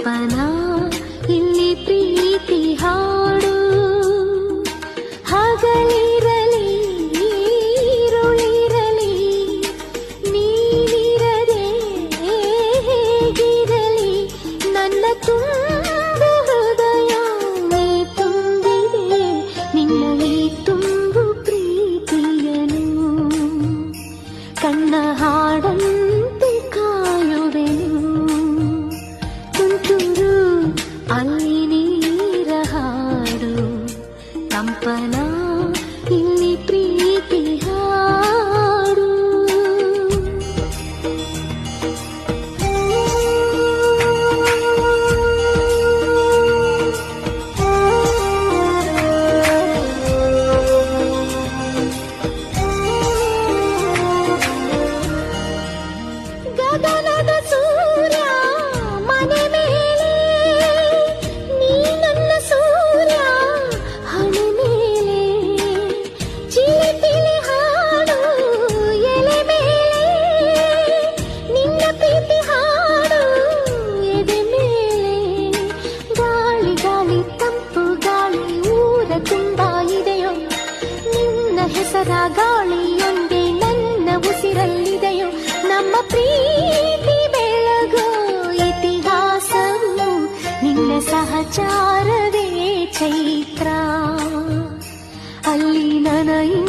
ಕಂಪನ ಇಲ್ಲಿ ಪ್ರೀತಿ ಹಾಡು ಹಗಲಿರಲಿ ಈರುಳಿರಲಿ ನೀನಿರದೆ ಹೇಗಿರಲಿ ನನ್ನ ತುಂಬು ಹೃದಯ ನೀ ತುಂಬಿದೆ ನಿನ್ನ ಈ ತುಂಬು ಪ್ರೀತಿಯನು ಕಣ್ಣ ಹಾಡಂತೆ ಕಾಯುವೆನು ತುಂತುರು ಅಲ್ಲಿ ನೀರ ಹಾಡು ಕಂಪನ ಇಲ್ಲಿ ಪ್ರೀತಿ ಹಾಡು ಗಗನದ ಸೂರ್ಯ ಮನೆ ಮೇಲೆ ನೀ ನನ್ನ ಸೂರ್ಯ ಹಣೆ ಮೇಲೆ ಚಿಲಿಪಿಲಿ ಹಾಡು ಎಲೆ ಮೇಲೆ ನಿನ್ನ ಪ್ರೀತಿ ಹಾಡು ಎದೆ ಮೇಲೆ ಗಾಳಿ ಗಾಳಿ ತಂಪು ಗಾಳಿ ಊರ ತುಂಬ ಇದೆಯೋ ನಿನ್ನ ಹೆಸರ ಗಾಳಿಯೊಂದೇ ನನ್ನ ಉಸಿರಲ್ಲಿದೆಯೋ ನಮ್ಮ ಪ್ರೀತಿ ಬೆಳಗೋ ಇತಿಹಾಸವು ನಿನ್ನ ಸಹಚಾರವೇ ಚೈತ್ರ ಅಲ್ಲಿ ನನಗೆ